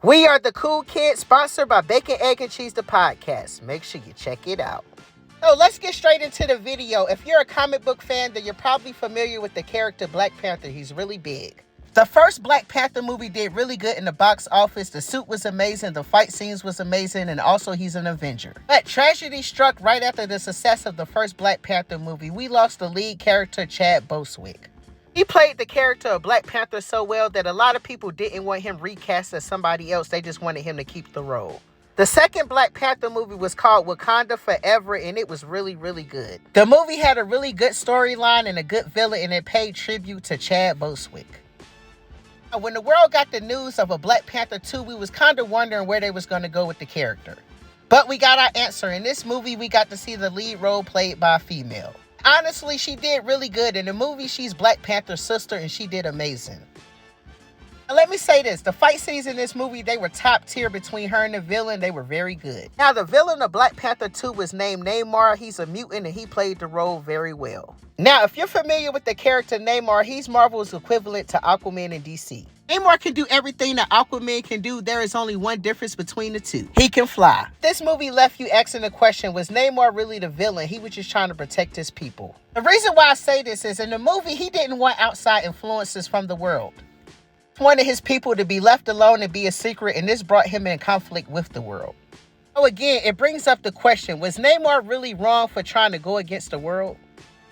We are the Cool Kids, sponsored by Bacon, Egg, and Cheese, the podcast. Make sure you check it out. So let's get straight into the video. If you're a comic book fan, then you're probably familiar with the character Black Panther. He's really big. The first Black Panther movie did really good in the box office. The suit was amazing, the fight scenes was amazing, and also he's an Avenger. But tragedy struck right after the success of the first Black Panther movie. We lost the lead character, Chad Boswick. He played the character of Black Panther so well that a lot of people didn't want him recast as somebody else. They just wanted him to keep the role. The second Black Panther movie was called Wakanda Forever, and it was really, really good. The movie had a really good storyline and a good villain, and it paid tribute to Chad Boswick. When the world got the news of a Black Panther 2, we was kind of wondering where they was going to go with the character. But we got our answer. In this movie, we got to see the lead role played by a female. Honestly, she did really good. In the movie, she's Black Panther's sister, and she did amazing. Now, let me say this. The fight scenes in this movie, they were top tier between her and the villain. They were very good. Now, the villain of Black Panther 2 was named Namor. He's a mutant, and he played the role very well. Now, if you're familiar with the character Namor, he's Marvel's equivalent to Aquaman in DC. Namor can do everything that Aquaman can do. There is only one difference between the two. He can fly. This movie left you asking the question, was Namor really the villain? He was just trying to protect his people. The reason why I say this is in the movie, he didn't want outside influences from the world. He wanted his people to be left alone and be a secret, and this brought him in conflict with the world. So again, it brings up the question, was Namor really wrong for trying to go against the world?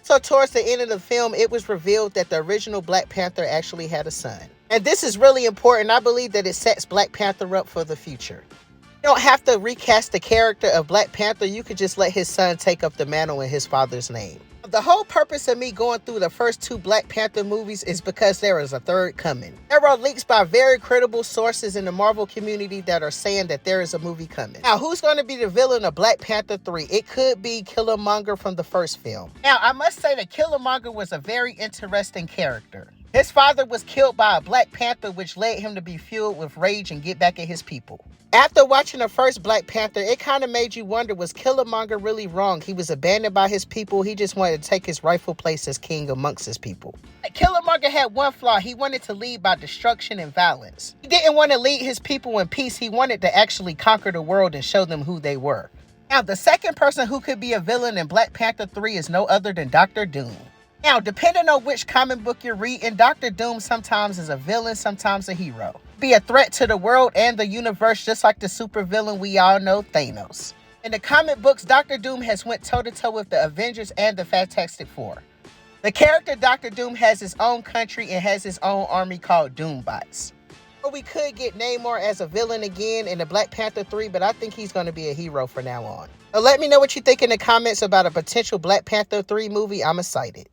So towards the end of the film, it was revealed that the original Black Panther actually had a son. And this is really important. I believe that it sets Black Panther up for the future. You don't have to recast the character of Black Panther. You could just let his son take up the mantle in his father's name. The whole purpose of me going through the first two Black Panther movies is because there is a third coming. There are leaks by very credible sources in the Marvel community that are saying that there is a movie coming. Now, who's going to be the villain of Black Panther 3? It could be Killmonger from the first film. Now, I must say that Killmonger was a very interesting character. His father was killed by a Black Panther, which led him to be fueled with rage and get back at his people. After watching the first Black Panther, it kind of made you wonder, was Killmonger really wrong? He was abandoned by his people. He just wanted to take his rightful place as king amongst his people. Killmonger had one flaw. He wanted to lead by destruction and violence. He didn't want to lead his people in peace. He wanted to actually conquer the world and show them who they were. Now, the second person who could be a villain in Black Panther 3 is no other than Dr. Doom. Now, depending on which comic book you're reading, Dr. Doom sometimes is a villain, sometimes a hero. Be a threat to the world and the universe, just like the supervillain we all know, Thanos. In the comic books, Dr. Doom has went toe-to-toe with the Avengers and the Fantastic Four. The character Dr. Doom has his own country and has his own army called Doombots. Or we could get Namor as a villain again in the Black Panther 3, but I think he's going to be a hero from now on. So let me know what you think in the comments about a potential Black Panther 3 movie. I'm excited.